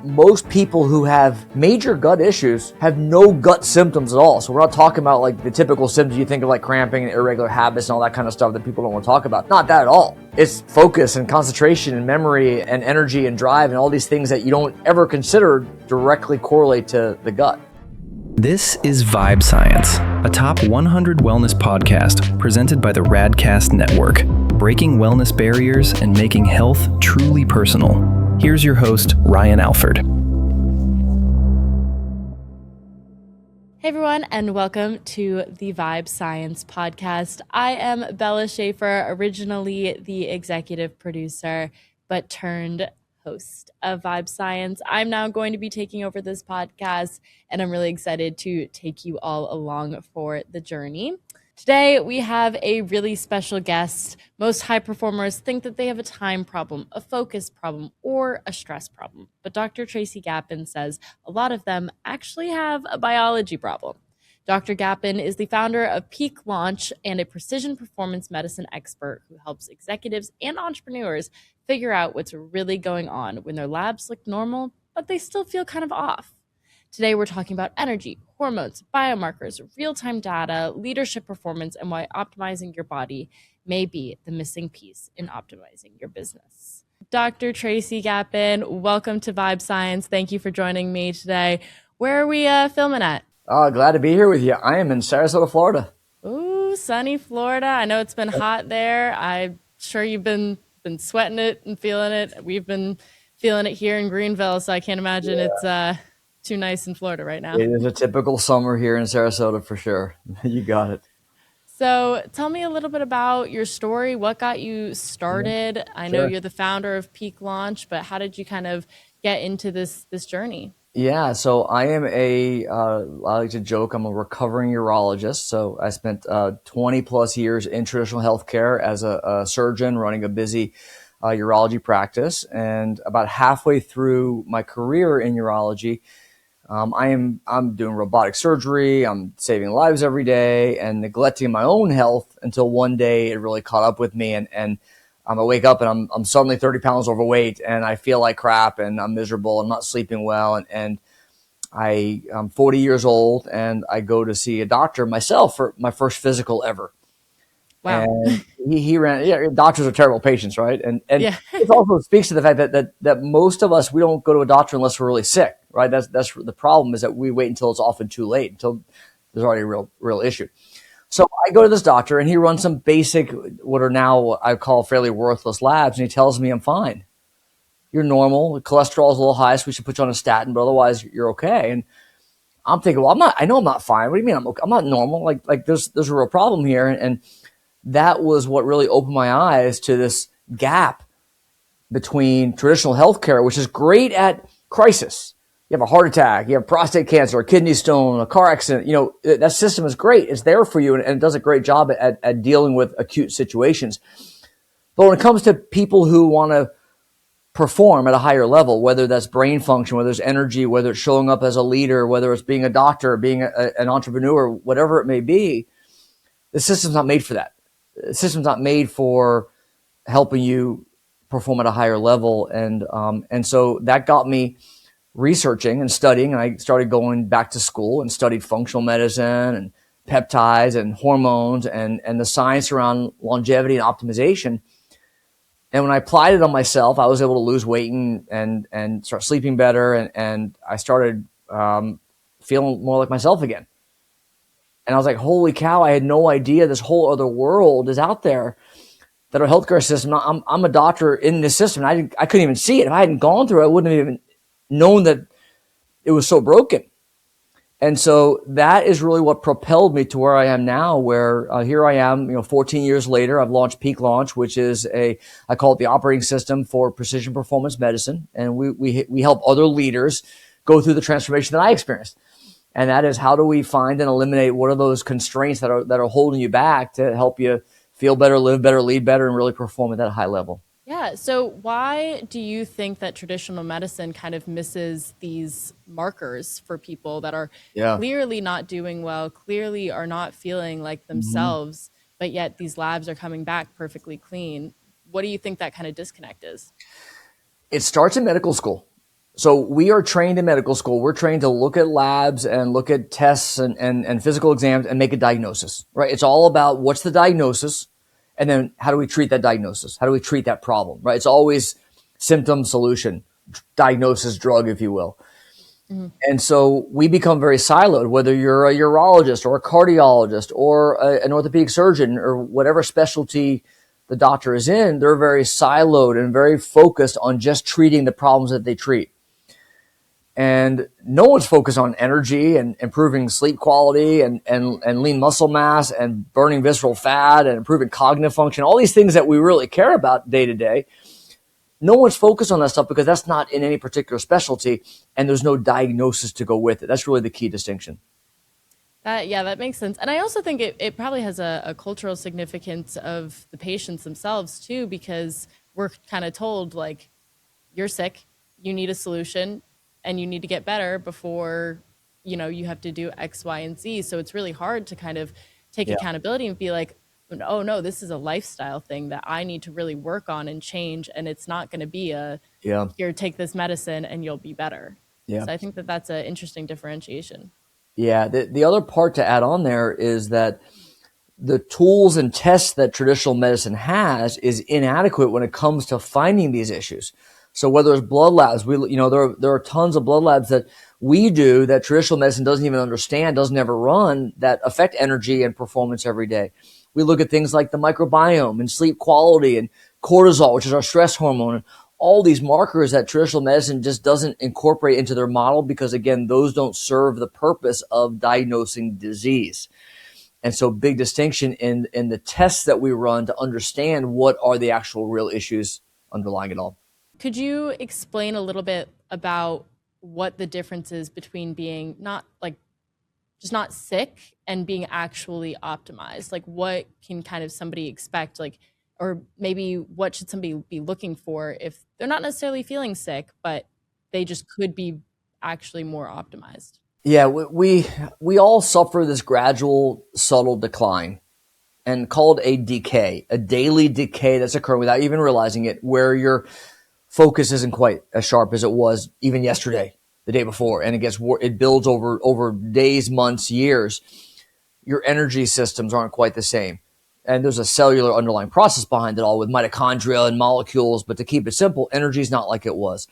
Most people who have major gut issues have no gut symptoms at all. So we're not talking about like the typical symptoms you think of, like cramping and irregular habits and all that kind of stuff that people don't want to talk about. Not that at all. It's focus and concentration and memory and energy and drive and all these things that you don't ever consider directly correlate to the gut. This is Vibe Science, a top 100 wellness podcast presented by the Radcast Network, breaking wellness barriers and making health truly personal. Here's your host, Ryan Alford. Hey everyone, and welcome to the Vibe Science podcast. I am Bella Schaefer, originally the executive producer, but turned host of Vibe Science. I'm now going to be taking over this podcast, and I'm really excited to take you all along for the journey. Today, we have a really special guest. Most high performers think that they have a time problem, a focus problem, or a stress problem. But Dr. Tracy Gapin says a lot of them actually have a biology problem. Dr. Gapin is the founder of Peak Launch and a precision performance medicine expert who helps executives and entrepreneurs figure out what's really going on when their labs look normal, but they still feel kind of off. Today, we're talking about energy, hormones, biomarkers, real-time data, leadership performance, and why optimizing your body may be the missing piece in optimizing your business. Dr. Tracy Gapin, welcome to Vibe Science. Thank you for joining me today. Where are we filming at? Glad to be here with you. I am in Sarasota, Florida. Ooh, sunny Florida. I know it's been hot there. I'm sure you've been sweating it and feeling it. We've been feeling it here in Greenville, so I can't imagine it's too nice in Florida right now. It is a typical summer here in Sarasota for sure. You got it. So tell me a little bit about your story. What got you started? I know you're the founder of Peak Launch, but how did you kind of get into this journey? Yeah, so I am I like to joke, I'm a recovering urologist. So I spent 20 plus years in traditional healthcare as a surgeon running a busy urology practice. And about halfway through my career in urology, I'm doing robotic surgery. I'm saving lives every day and neglecting my own health until one day it really caught up with me. And I wake up and I'm suddenly 30 pounds overweight and I feel like crap and I'm miserable. I'm not sleeping well. And I'm 40 years old and I go to see a doctor myself for my first physical ever. Wow. And he ran, doctors are terrible patients, right? And Yeah. It also speaks to the fact that most of us, we don't go to a doctor unless we're really sick, right? That's the problem, is that we wait until it's often too late, until there's already a real issue. So I go to this doctor and he runs some basic, what are now I call fairly worthless labs. And he tells me I'm fine. You're normal. The cholesterol is a little high, so we should put you on a statin, but otherwise you're okay. And I'm thinking, well, I know I'm not fine. What do you mean? I'm not normal. Like there's a real problem here. And that was what really opened my eyes to this gap between traditional healthcare, which is great at crisis. You have a heart attack, you have prostate cancer, a kidney stone, a car accident. That system is great. It's there for you, and it does a great job at dealing with acute situations. But when it comes to people who want to perform at a higher level, whether that's brain function, whether it's energy, whether it's showing up as a leader, whether it's being a doctor, being an entrepreneur, whatever it may be, the system's not made for that. The system's not made for helping you perform at a higher level. And so that got me researching and studying, and I started going back to school and studied functional medicine and peptides and hormones and the science around longevity and optimization. And when I applied it on myself, I was able to lose weight and start sleeping better. And I started feeling more like myself again. And I was like, holy cow, I had no idea this whole other world is out there, that our healthcare system, I'm a doctor in this system. And I couldn't even see it. If I hadn't gone through it, I wouldn't have even known that it was so broken. And so that is really what propelled me to where I am now, where here I am, 14 years later, I've launched Peak Launch, which is I call it the operating system for precision performance medicine. And we help other leaders go through the transformation that I experienced. And that is, how do we find and eliminate what are those constraints that are holding you back to help you feel better, live better, lead better, and really perform at that high level. Yeah. So why do you think that traditional medicine kind of misses these markers for people that are clearly not doing well, clearly are not feeling like themselves, but yet these labs are coming back perfectly clean? What do you think that kind of disconnect is? It starts in medical school. So we are trained in medical school. We're trained to look at labs and look at tests and physical exams and make a diagnosis, right? It's all about what's the diagnosis and then how do we treat that diagnosis? How do we treat that problem, right? It's always symptom, solution, diagnosis, drug, if you will. Mm-hmm. And so we become very siloed, whether you're a urologist or a cardiologist or an orthopedic surgeon or whatever specialty the doctor is in, they're very siloed and very focused on just treating the problems that they treat. And no one's focused on energy and improving sleep quality and lean muscle mass and burning visceral fat and improving cognitive function, all these things that we really care about day to day. No one's focused on that stuff because that's not in any particular specialty and there's no diagnosis to go with it. That's really the key distinction. That makes sense. And I also think it probably has a cultural significance of the patients themselves too, because we're kind of told like, you're sick, you need a solution and you need to get better before, you have to do X, Y, and Z. So it's really hard to kind of take accountability and be like, oh no, this is a lifestyle thing that I need to really work on and change. And it's not going to be here, take this medicine and you'll be better. Yeah. So I think that's an interesting differentiation. Yeah. The other part to add on there is that the tools and tests that traditional medicine has is inadequate when it comes to finding these issues. So whether it's blood labs, there are tons of blood labs that we do that traditional medicine doesn't even understand, doesn't ever run, that affect energy and performance every day. We look at things like the microbiome and sleep quality and cortisol, which is our stress hormone, and all these markers that traditional medicine just doesn't incorporate into their model because, again, those don't serve the purpose of diagnosing disease. And so big distinction in the tests that we run to understand what are the actual real issues underlying it all. Could you explain a little bit about what the difference is between being not sick and being actually optimized? Like what can kind of somebody expect, or maybe what should somebody be looking for if they're not necessarily feeling sick, but they just could be actually more optimized? Yeah, we all suffer this gradual, subtle decline and called a decay, a daily decay that's occurring without even realizing it, where your focus isn't quite as sharp as it was even yesterday, the day before, and it builds over days, months, years. Your energy systems aren't quite the same. And there's a cellular underlying process behind it all with mitochondria and molecules, but to keep it simple, energy is not like it was.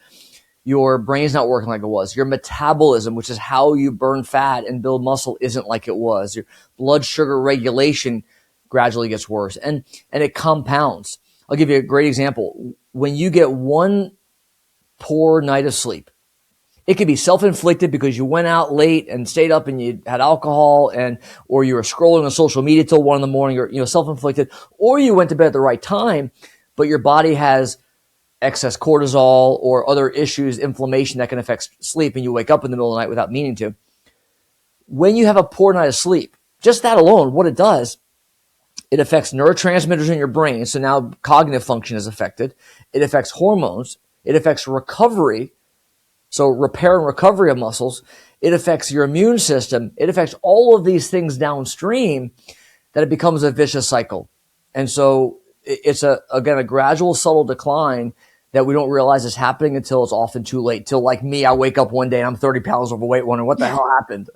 Your brain's not working like it was. Your metabolism, which is how you burn fat and build muscle, isn't like it was. Your blood sugar regulation gradually gets worse, and it compounds. I'll give you a great example. When you get one poor night of sleep, it could be self-inflicted because you went out late and stayed up and you had alcohol or you were scrolling on social media till 1 a.m, or, self-inflicted, or you went to bed at the right time, but your body has excess cortisol or other issues, inflammation that can affect sleep, and you wake up in the middle of the night without meaning to. When you have a poor night of sleep, just that alone, what it does, it affects neurotransmitters in your brain. So now cognitive function is affected. It affects hormones. It affects recovery. So repair and recovery of muscles. It affects your immune system. It affects all of these things downstream that it becomes a vicious cycle. And so it's a gradual, subtle decline that we don't realize is happening until it's often too late. Till like me, I wake up one day and I'm 30 pounds overweight wondering what the hell happened.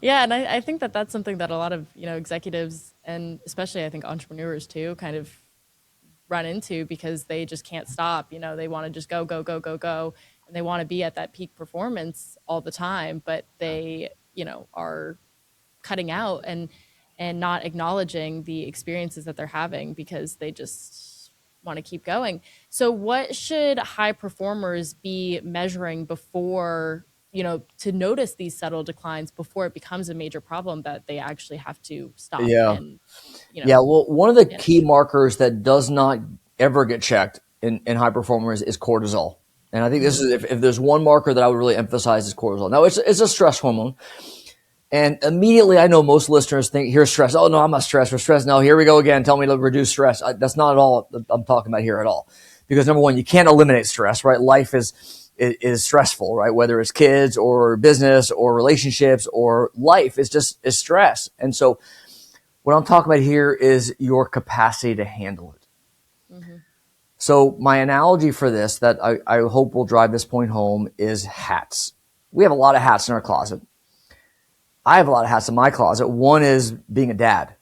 Yeah, and I think that's something that a lot of executives and especially I think entrepreneurs too kind of run into because they just can't stop. They want to just go, and they want to be at that peak performance all the time, but they are cutting out and not acknowledging the experiences that they're having because they just want to keep going. So what should high performers be measuring before to notice these subtle declines before it becomes a major problem that they actually have to stop? Yeah. Well, one of the key markers that does not ever get checked in high performers is cortisol. And I think this is, if there's one marker that I would really emphasize is cortisol. Now it's a stress hormone. And immediately I know most listeners think, here's stress. Oh no, I'm not stressed. We're stressed. No, here we go again. Tell me to reduce stress. That's not at all I'm talking about here at all. Because number one, you can't eliminate stress, right? Life is stressful, right? Whether it's kids or business or relationships or life, is stress. And so what I'm talking about here is your capacity to handle it. Mm-hmm. So my analogy for this that I hope will drive this point home is hats. We have a lot of hats in our closet. I have a lot of hats in my closet. One is being a dad,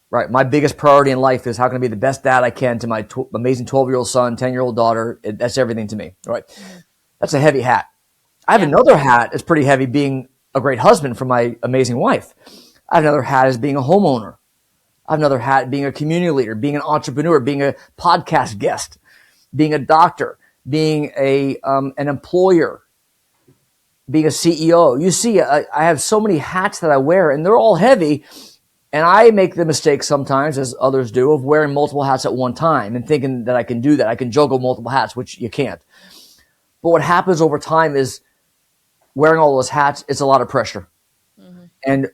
right? My biggest priority in life is how can I be the best dad I can to my amazing 12-year-old son, 10-year-old daughter. That's everything to me, right? That's a heavy hat. I have another hat that's pretty heavy, being a great husband for my amazing wife. I have another hat as being a homeowner. I have another hat being a community leader, being an entrepreneur, being a podcast guest, being a doctor, being an employer, being a CEO. You see, I have so many hats that I wear, and they're all heavy. And I make the mistake sometimes, as others do, of wearing multiple hats at one time and thinking that I can do that. I can juggle multiple hats, which you can't. But what happens over time is wearing all those hats, it's a lot of pressure. And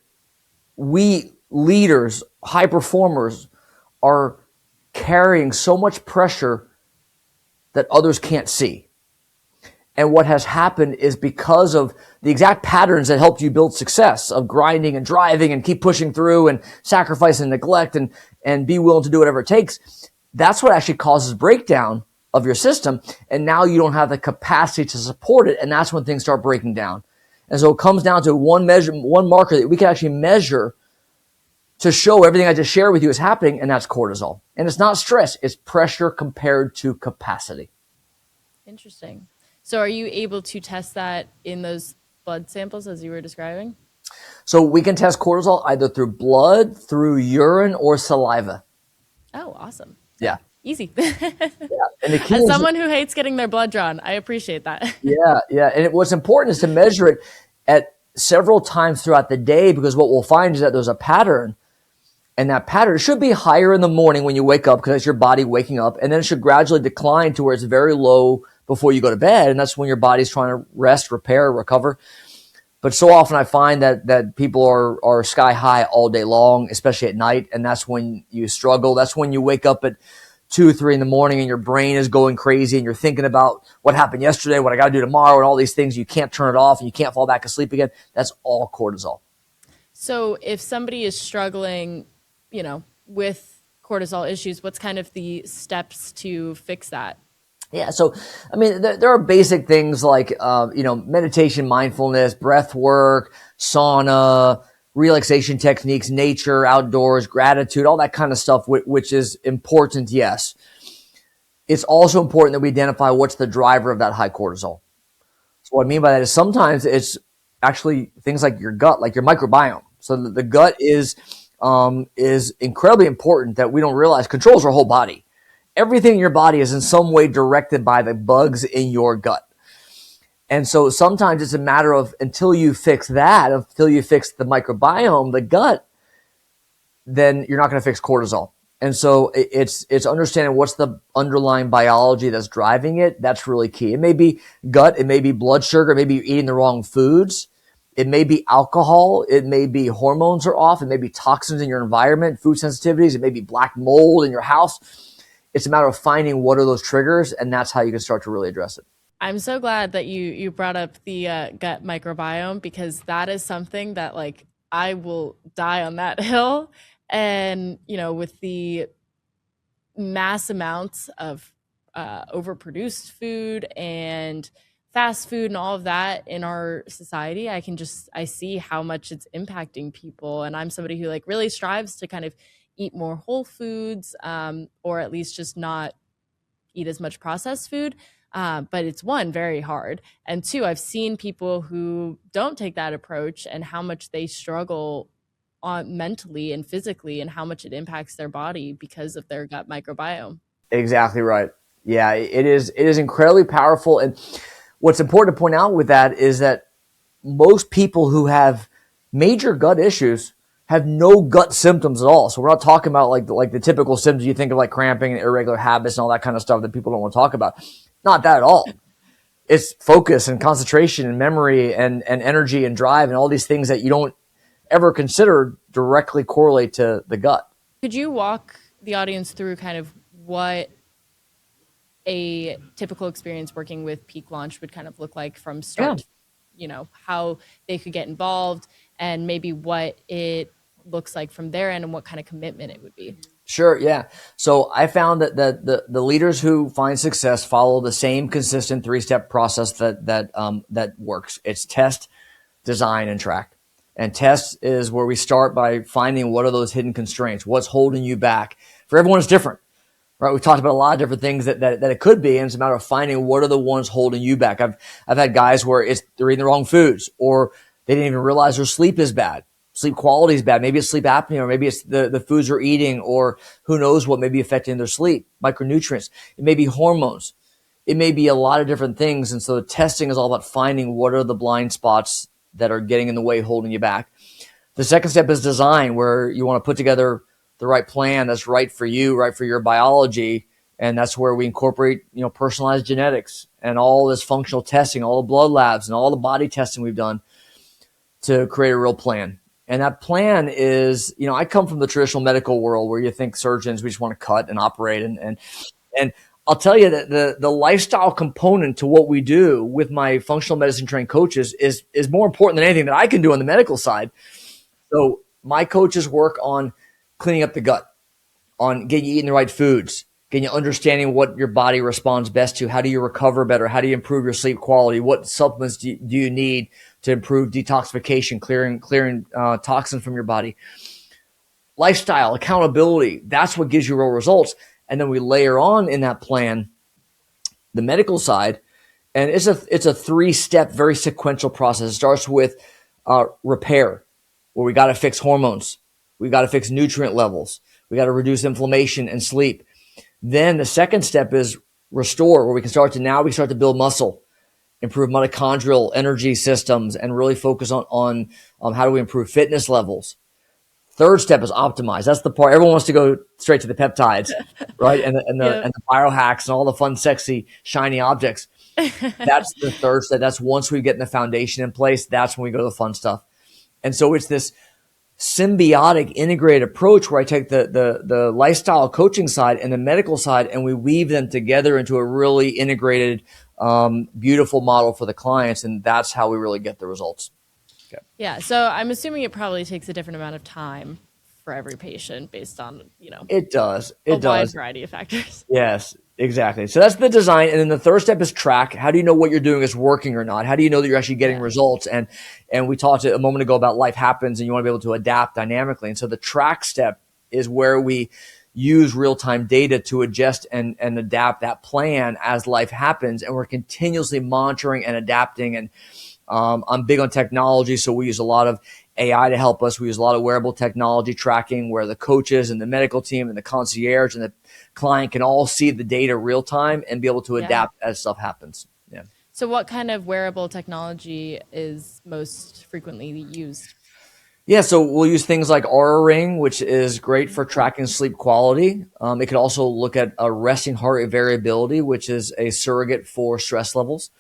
we leaders, high performers, are carrying so much pressure that others can't see. And what has happened is because of the exact patterns that helped you build success of grinding and driving and keep pushing through and sacrifice and neglect and be willing to do whatever it takes, that's what actually causes breakdown of your system. And now you don't have the capacity to support it. And that's when things start breaking down. And so it comes down to one marker that we can actually measure to show everything I just shared with you is happening, and that's cortisol. And it's not stress, it's pressure compared to capacity. Interesting. So are you able to test that in those blood samples as you were describing? So we can test cortisol either through blood, through urine, or saliva. Oh, awesome. Yeah. Easy. And the key As is someone who hates getting their blood drawn, I appreciate that. Yeah. And what's important is to measure it at several times throughout the day, because what we'll find is that there's a pattern. And that pattern should be higher in the morning when you wake up, because it's your body waking up. And then it should gradually decline to where it's very low before you go to bed. And that's when your body's trying to rest, repair, recover. But so often I find that people are sky high all day long, especially at night. And that's when you struggle. That's when you wake up at 2, 3 in the morning and your brain is going crazy and you're thinking about what happened yesterday, what I got to do tomorrow, and all these things. You can't turn it off and you can't fall back asleep again. That's all cortisol. So if somebody is struggling, with cortisol issues, what's kind of the steps to fix that? Yeah. So, I mean, there are basic things like, meditation, mindfulness, breath work, sauna, relaxation techniques, nature, outdoors, gratitude, all that kind of stuff, which is important. Yes. It's also important that we identify what's the driver of that high cortisol. So what I mean by that is sometimes it's actually things like your gut, like your microbiome. So the gut is incredibly important that we don't realize controls our whole body. Everything in your body is in some way directed by the bugs in your gut. And so sometimes it's a matter of until you fix the microbiome, the gut, then you're not going to fix cortisol. And so it's understanding what's the underlying biology that's driving it. That's really key. It may be gut, it may be blood sugar, maybe you're eating the wrong foods. It may be alcohol. It may be hormones are off. It may be toxins in your environment, food sensitivities. It may be black mold in your house. It's a matter of finding what are those triggers, and that's how you can start to really address it. I'm so glad that you brought up the gut microbiome, because that is something that I will die on that hill. And, with the mass amounts of overproduced food and fast food and all of that in our society, I see how much it's impacting people. And I'm somebody who really strives to kind of eat more whole foods, or at least just not eat as much processed food. But it's one, very hard. And two, I've seen people who don't take that approach and how much they struggle mentally and physically, and how much it impacts their body because of their gut microbiome. Exactly right. Yeah, it is incredibly powerful. And what's important to point out with that is that most people who have major gut issues have no gut symptoms at all. So we're not talking about like the typical symptoms you think of, like cramping and irregular habits and all that kind of stuff that people don't want to talk about. Not that at all. It's focus and concentration and memory and energy and drive and all these things that you don't ever consider directly correlate to the gut. Could you walk the audience through kind of what a typical experience working with Peak Launch would kind of look like from start, how they could get involved, and maybe what it looks like from their end and what kind of commitment it would be? Sure, yeah. So I found that the leaders who find success follow the same consistent 3-step process that works. It's test, design, and track. And test is where we start by finding what are those hidden constraints, what's holding you back. For everyone, it's different, right? We've talked about a lot of different things that it could be, and it's a matter of finding what are the ones holding you back. I've had guys where they're eating the wrong foods, or they didn't even realize their sleep is bad. Sleep quality is bad. Maybe it's sleep apnea, or maybe it's the foods they're eating, or who knows what may be affecting their sleep, micronutrients. It may be hormones. It may be a lot of different things. And so the testing is all about finding what are the blind spots that are getting in the way, holding you back. The second step is design, where you want to put together the right plan that's right for you, right for your biology. And that's where we incorporate, personalized genetics and all this functional testing, all the blood labs and all the body testing we've done to create a real plan. And that plan is, I come from the traditional medical world where you think surgeons, we just want to cut and operate. And I'll tell you that the lifestyle component to what we do with my functional medicine trained coaches is more important than anything that I can do on the medical side. So my coaches work on cleaning up the gut, on getting you eating the right foods, getting you understanding what your body responds best to. How do you recover better? How do you improve your sleep quality? What supplements do you need to improve detoxification, clearing toxins from your body? Lifestyle, accountability, that's what gives you real results. And then we layer on in that plan the medical side, and it's a 3-step, very sequential process. It starts with repair, where we got to fix hormones, we got to fix nutrient levels, we got to reduce inflammation and sleep. Then the second step is restore, where we start to build muscle, improve mitochondrial energy systems, and really focus on how do we improve fitness levels. Third step is optimize. That's the part everyone wants to go straight to the peptides, right? And the biohacks and all the fun, sexy, shiny objects. That's the third step. That's once we get the foundation in place, that's when we go to the fun stuff. And so it's this symbiotic, integrated approach where I take the lifestyle coaching side and the medical side, and we weave them together into a really integrated, beautiful model for the clients. And that's how we really get the results. Okay. Yeah. So I'm assuming it probably takes a different amount of time for every patient based on, it does. A wide variety of factors. Yes, exactly. So that's the design. And then the third step is track. How do you know what you're doing is working or not? How do you know that you're actually getting results? And we talked a moment ago about life happens and you want to be able to adapt dynamically. And so the track step is where we use real-time data to adjust and adapt that plan as life happens. And we're continuously monitoring and adapting. And I'm big on technology, so we use a lot of AI to help us. We use a lot of wearable technology tracking where the coaches and the medical team and the concierge and the client can all see the data real time and be able to adapt as stuff happens. Yeah. So what kind of wearable technology is most frequently used? Yeah, so we'll use things like Aura Ring, which is great for tracking sleep quality. It could also look at a resting heart rate variability, which is a surrogate for stress levels.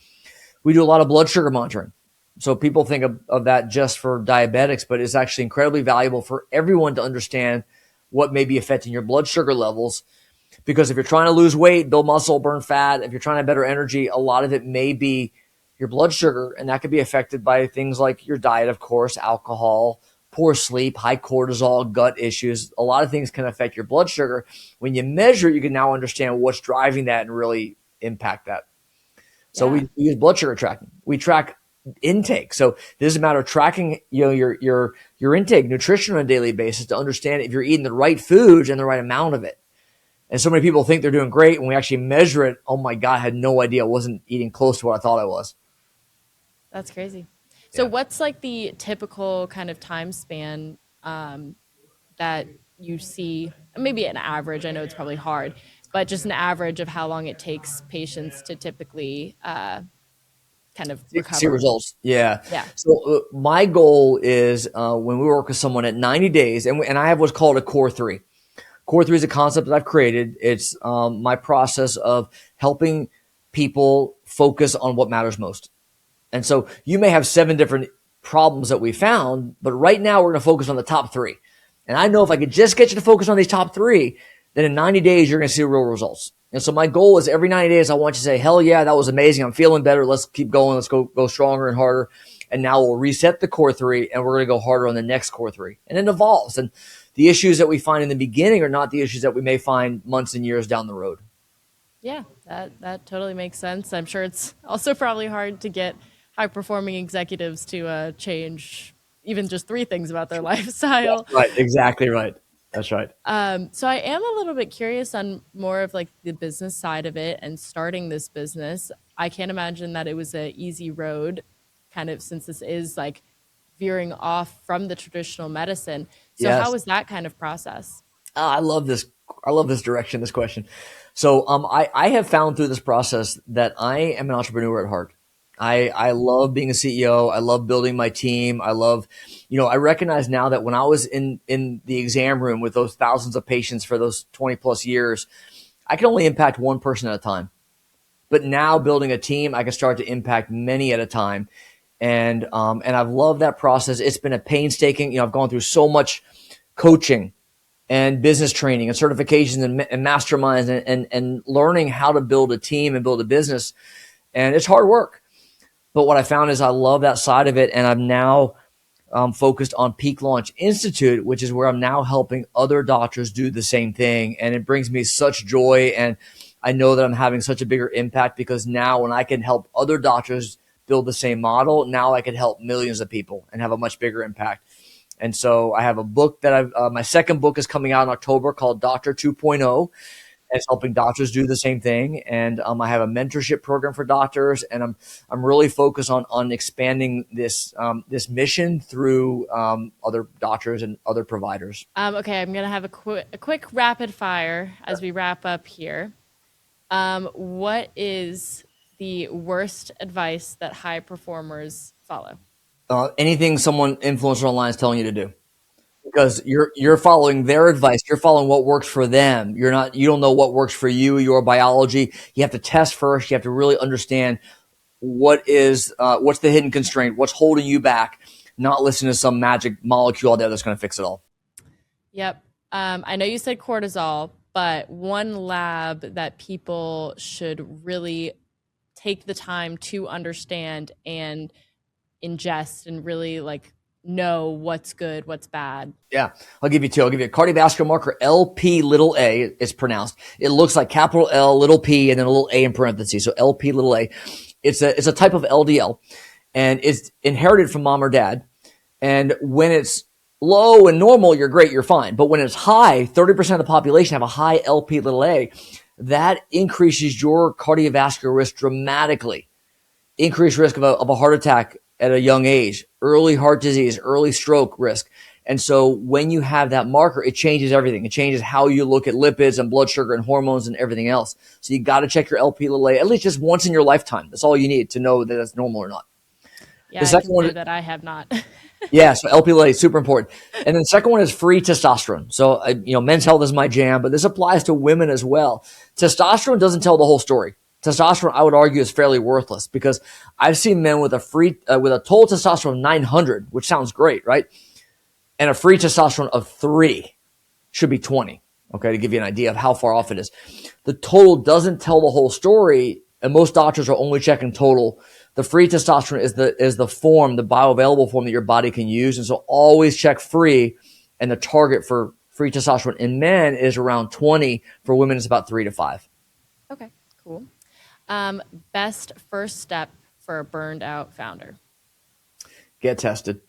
We do a lot of blood sugar monitoring. So people think of that just for diabetics, but it's actually incredibly valuable for everyone to understand what may be affecting your blood sugar levels. Because if you're trying to lose weight, build muscle, burn fat, if you're trying to have better energy, a lot of it may be your blood sugar. And that could be affected by things like your diet, of course, alcohol, poor sleep, high cortisol, gut issues. A lot of things can affect your blood sugar. When you measure, you can now understand what's driving that and really impact that. So we use blood sugar tracking. We track intake. So this is a matter of tracking, your intake, nutrition on a daily basis to understand if you're eating the right foods and the right amount of it. And so many people think they're doing great. When we actually measure it, oh my God, I had no idea. I wasn't eating close to what I thought I was. That's crazy. So what's like the typical kind of time span that you see, maybe an average, I know it's probably hard, but just an average of how long it takes patients to typically kind of recover. See results. Yeah. So my goal is when we work with someone at 90 days, and I have what's called a core 3. Core 3 is a concept that I've created. It's my process of helping people focus on what matters most. And so you may have 7 different problems that we found, but right now we're going to focus on the top 3. And I know if I could just get you to focus on these top 3, then in 90 days, you're going to see real results. And so my goal is every 90 days, I want you to say, hell yeah, that was amazing. I'm feeling better. Let's keep going. Let's go stronger and harder. And now we'll reset the core 3 and we're going to go harder on the next core 3. And it evolves. And the issues that we find in the beginning are not the issues that we may find months and years down the road. Yeah, that totally makes sense. I'm sure it's also probably hard to get high-performing executives to change even just 3 things about their lifestyle. Right, exactly right. That's right. So I am a little bit curious on more of like the business side of it and starting this business. I can't imagine that it was an easy road, kind of, since this is like veering off from the traditional medicine. So Yes. how was that kind of process? I love this. I love this direction, this question. So I have found through this process that I am an entrepreneur at heart. I love being a CEO. I love building my team. I love, I recognize now that when I was in the exam room with those thousands of patients for those 20 plus years, I can only impact one person at a time. But now building a team, I can start to impact many at a time. And I've loved that process. It's been a painstaking, I've gone through so much coaching and business training and certifications and masterminds and learning how to build a team and build a business. And it's hard work. But what I found is I love that side of it. And I'm now focused on Peak Launch Institute, which is where I'm now helping other doctors do the same thing. And it brings me such joy. And I know that I'm having such a bigger impact because now when I can help other doctors build the same model, now I can help millions of people and have a much bigger impact. And so I have a book that my second book is coming out in October called Doctor 2.0. And it's helping doctors do the same thing. And I have a mentorship program for doctors, and I'm really focused on expanding this mission through other doctors and other providers. Okay, I'm gonna have a quick rapid fire as we wrap up here. What is the worst advice that high performers follow? Anything someone influencer online is telling you to do, because you're following their advice. You're following what works for them. You don't know what works for you, your biology. You have to test first. You have to really understand what's the hidden constraint, what's holding you back, not listen to some magic molecule out there that's going to fix it all. Yep. I know you said cortisol, but one lab that people should really take the time to understand and ingest and really like know what's good, what's bad. Yeah, I'll give you two. I'll give you a cardiovascular marker, LP little a, it's pronounced. It looks like capital L, little p, and then a little a in parentheses. So LP little a. It's a type of LDL, and it's inherited from mom or dad. And when it's low and normal, you're great, you're fine. But when it's high, 30% of the population have a high LP little a. That increases your cardiovascular risk dramatically. Increased risk of a heart attack at a young age, early heart disease, early stroke risk. And so when you have that marker, it changes everything. It changes how you look at lipids and blood sugar and hormones and everything else. So you got to check your LP little a at least just once in your lifetime. That's all you need to know that that's normal or not. Yeah, the second one that I have not. Yeah, so LP little a is super important. And then the second one is free testosterone. So, men's health is my jam, but this applies to women as well. Testosterone doesn't tell the whole story. Testosterone, I would argue, is fairly worthless because I've seen men with a total testosterone of 900, which sounds great, right? And a free testosterone of 3 should be 20, okay, to give you an idea of how far off it is. The total doesn't tell the whole story, and most doctors are only checking total. The free testosterone is the form, the bioavailable form that your body can use, and so always check free, and the target for free testosterone in men is around 20. For women, it's about 3 to 5. Okay, cool. Best first step for a burned out founder? Get tested.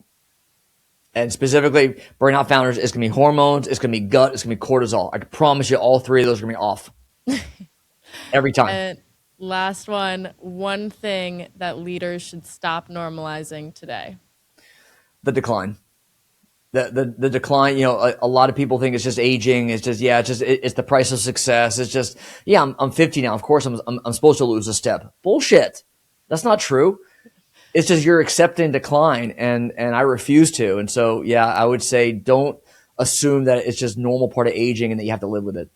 And specifically, burnout founders, it's going to be hormones, it's going to be gut, it's going to be cortisol. I can promise you all 3 of those are going to be off. Every time. And last one thing that leaders should stop normalizing today. The decline. The decline, a lot of people think it's just aging. It's just, it's the price of success. It's just, I'm 50 now. Of course I'm supposed to lose a step. Bullshit. That's not true. It's just you're accepting decline, and I refuse to. And so, I would say don't assume that it's just normal part of aging and that you have to live with it.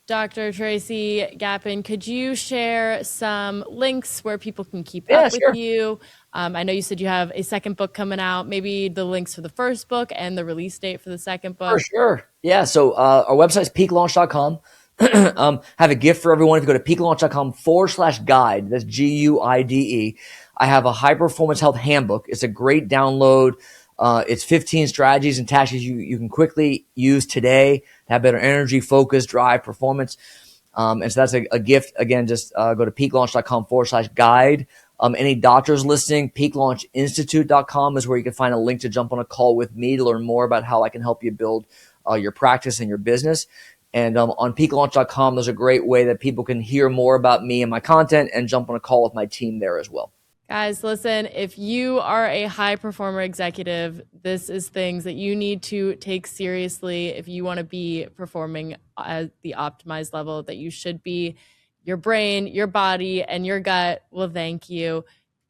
Dr. Tracy Gapin, could you share some links where people can keep up with you? I know you said you have a second book coming out, maybe the links for the first book and the release date for the second book. For sure. Yeah. So our website is peaklaunch.com. Have a gift for everyone. If you go to peaklaunch.com/guide, that's GUIDE. I have a high performance health handbook. It's a great download. It's 15 strategies and tactics you can quickly use today to have better energy, focus, drive, performance. And so that's a gift. Again, just go to peaklaunch.com/guide. Any doctors listening, peaklaunchinstitute.com is where you can find a link to jump on a call with me to learn more about how I can help you build your practice and your business. And on peaklaunch.com, there's a great way that people can hear more about me and my content and jump on a call with my team there as well. Guys, listen, if you are a high performer executive, this is things that you need to take seriously if you want to be performing at the optimized level that you should be. Your brain, your body, and your gut will thank you.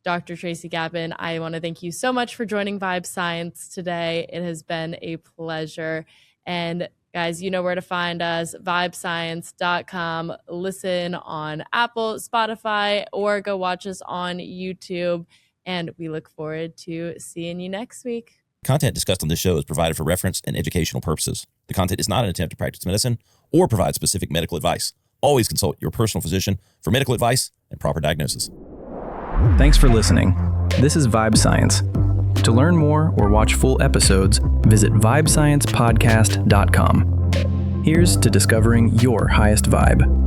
Dr. Tracy Gapin, I want to thank you so much for joining Vibe Science today. It has been a pleasure. And guys, you know where to find us, vibescience.com. Listen on Apple, Spotify, or go watch us on YouTube. And we look forward to seeing you next week. Content discussed on this show is provided for reference and educational purposes. The content is not an attempt to practice medicine or provide specific medical advice. Always consult your personal physician for medical advice and proper diagnosis. Thanks for listening. This is Vibe Science. To learn more or watch full episodes, visit vibesciencepodcast.com. Here's to discovering your highest vibe.